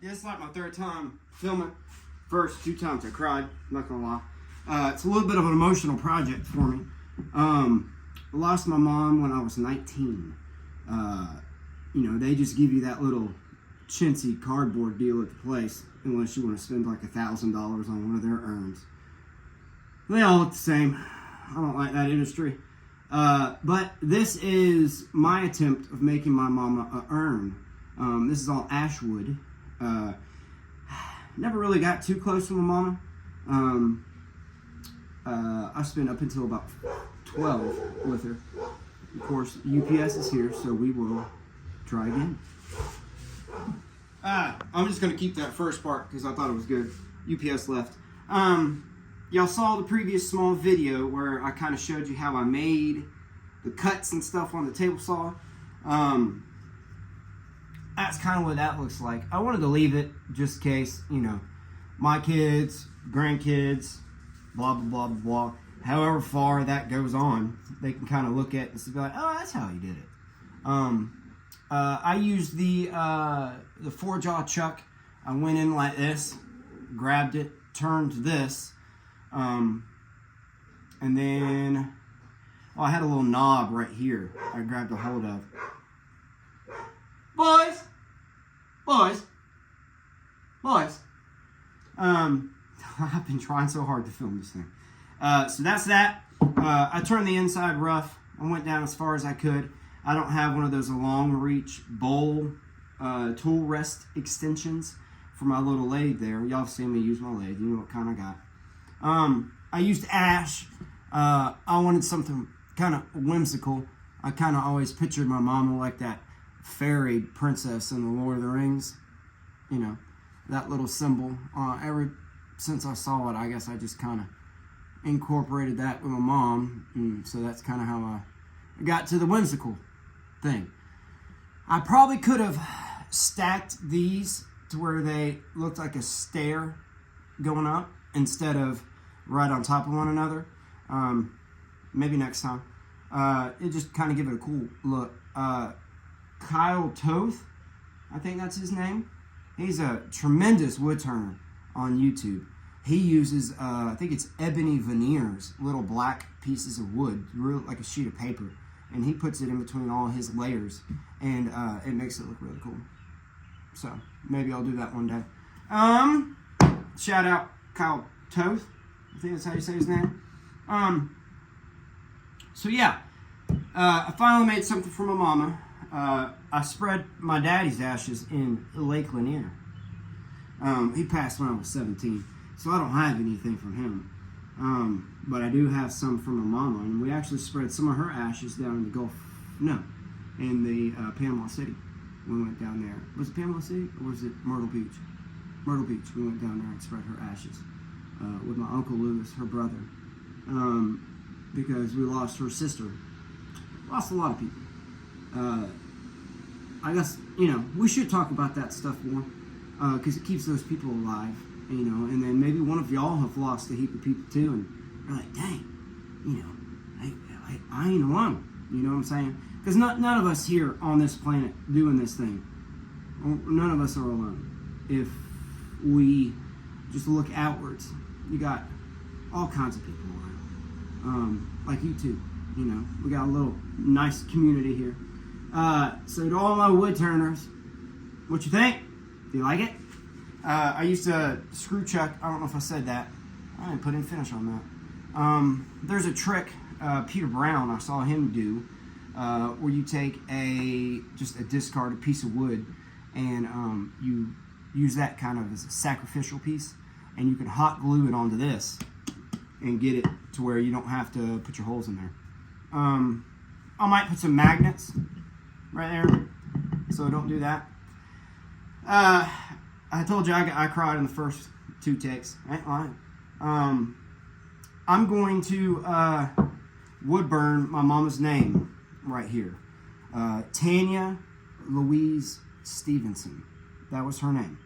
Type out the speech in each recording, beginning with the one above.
This is like my third time filming. First 2 times I cried, not gonna lie. It's a little bit of an emotional project for me. I lost my mom when I was 19. They just give you that little chintzy cardboard deal at the place, unless you want to spend like $1,000 on one of their urns. They all look the same. I don't like that industry. But this is my attempt of making my mama an urn. This is all ash wood. Never really got too close to my mama. I spent up until about 12 with her. Of course, UPS is here, so we will try again. I'm just going to keep that first part because I thought it was good. UPS left. Y'all saw the previous small video where I kind of showed you how I made the cuts and stuff on the table saw. That's kind of what that looks like. I wanted to leave it just in case, my kids, grandkids, blah, blah, blah, blah. However far that goes on, they can kind of look at it and be like, oh, that's how you did it. I used the 4-jaw chuck. I went in like this, grabbed it, turned this, and then I had a little knob right here I grabbed a hold of. Boys! I've been trying so hard to film this thing. So that's that. I turned the inside rough. I went down as far as I could. I don't have one of those long reach bowl tool rest extensions for my little lathe there. Y'all have seen me use my lathe. You know what kind I got. I used ash. I wanted something kind of whimsical. I kind of always pictured my mama like that fairy princess in the Lord of the Rings. That little symbol. Ever since I saw it, I guess I just kind of incorporated that with my mom. And so that's kind of how I got to the whimsical thing. I probably could have stacked these to where they looked like a stair going up instead of right on top of one another. Maybe next time. It just kind of give it a cool look. Kyle Toth, I think that's his name. He's a tremendous wood turner on YouTube. He uses, I think it's ebony veneers, little black pieces of wood, real like a sheet of paper, and he puts it in between all his layers, and it makes it look really cool. So maybe I'll do that one day. Shout out Kyle Toth. I think that's how you say his name. So yeah, I finally made something for my mama. I spread my daddy's ashes in Lake Lanier. He passed when I was 17, so I don't have anything from him. But I do have some from my mama, and we actually spread some of her ashes down in the Gulf. No, in the Panama City. We went down there. Was it Panama City or was it Myrtle Beach? Myrtle Beach. We went down there and spread her ashes with my Uncle Lewis, her brother, because we lost her sister. Lost a lot of people. I guess, we should talk about that stuff more, because it keeps those people alive, and then maybe one of y'all have lost a heap of people too, and you're like, dang, I ain't alone, you know what I'm saying? Because none of us here on this planet doing this thing, none of us are alone. If we just look outwards, you got all kinds of people around, like you two, we got a little nice community here. So to all my wood turners, what you think? Do you like it? I used to screw chuck. I don't know if I said that. I didn't put any finish on that. There's a trick Peter Brown, I saw him do, where you take just a discarded piece of wood and you use that kind of as a sacrificial piece, and you can hot glue it onto this and get it to where you don't have to put your holes in there. I might put some magnets right there, so don't do that. I told you I cried in the first 2 takes. I ain't lying. I'm going to wood burn my mama's name right here. Tanya Louise Stevenson. That was her name.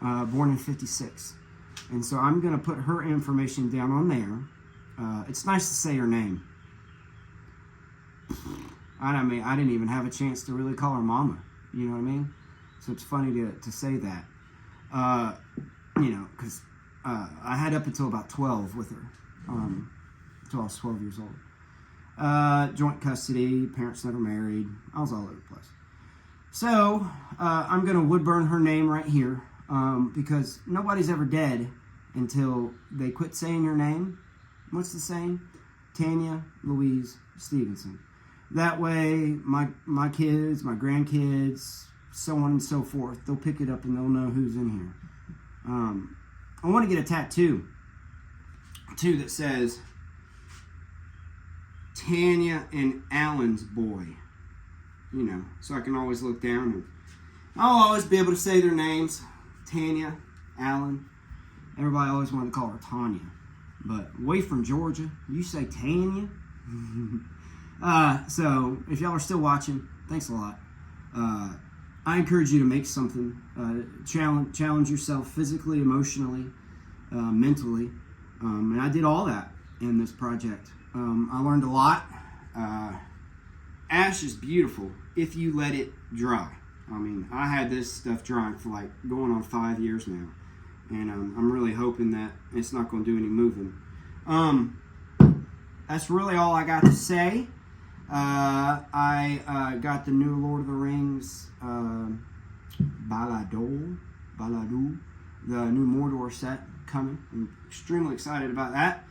Born in 56. And so I'm going to put her information down on there. It's nice to say her name. I didn't even have a chance to really call her mama. You know what I mean? So it's funny to say that. Because I had up until about 12 with her, until I was 12 years old. Joint custody, parents never married. I was all over the place. So I'm going to wood burn her name right here, because nobody's ever dead until they quit saying your name. What's the saying? Tanya Louise Stevenson. That way, my kids, my grandkids, so on and so forth, they'll pick it up and they'll know who's in here. I want to get a tattoo that says Tanya and Alan's boy. So I can always look down and I'll always be able to say their names. Tanya, Alan. Everybody always wanted to call her Tanya. But away from Georgia, you say Tanya. So if y'all are still watching, thanks a lot. I encourage you to make something, challenge yourself physically, emotionally, mentally. And I did all that in this project. I learned a lot. Ash is beautiful if you let it dry. I mean, I had this stuff drying for like going on 5 years now. And I'm really hoping that it's not going to do any moving. That's really all I got to say. I got the new Lord of the Rings Baladu, the new Mordor set coming. I'm extremely excited about that.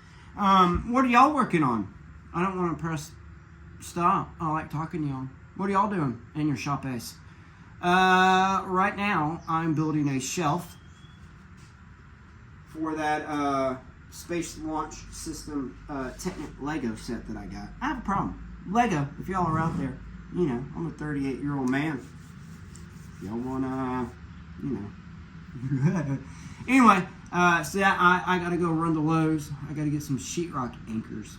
What are y'all working on? I don't want to press stop. I like talking to y'all. What are y'all doing in your shop ace? Right now, I'm building a shelf for that Space Launch System Technic Lego set that I got. I have a problem. Lego, if y'all are out there, I'm a 38-year-old man. Y'all wanna, Anyway, so I gotta go run to Lowe's. I gotta get some sheetrock anchors.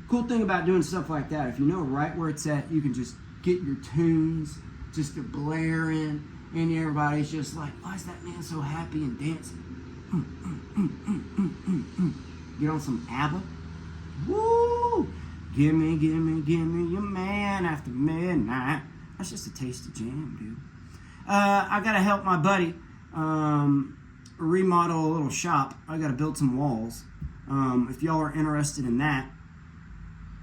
Cool thing about doing stuff like that, if you know right where it's at, you can just get your tunes just to blaring, and everybody's just like, why is that man so happy and dancing? Get on some ABBA. Woo! Gimme your man after midnight. That's just a taste of jam, dude. I gotta help my buddy remodel a little shop. I gotta build some walls. If y'all are interested in that,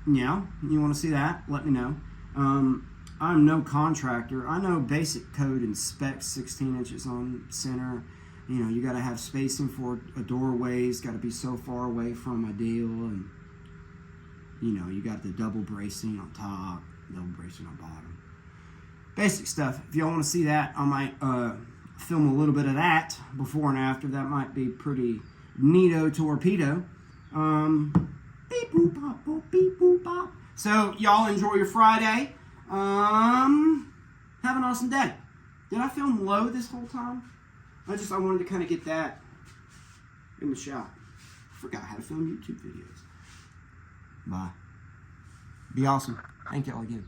you want to see that, let me know. I'm no contractor. I know basic code and specs, 16 inches on center. You got to have spacing for a doorways, got to be so far away from a deal, and you got the double bracing on top, double bracing on bottom. Basic stuff. If y'all want to see that, I might film a little bit of that before and after. That might be pretty neato torpedo. Beep boop pop, boop, beep boop pop. So y'all enjoy your Friday. Have an awesome day. Did I film low this whole time? I wanted to kind of get that in the shot. I forgot how to film YouTube videos. Bye. Be awesome. Thank y'all again.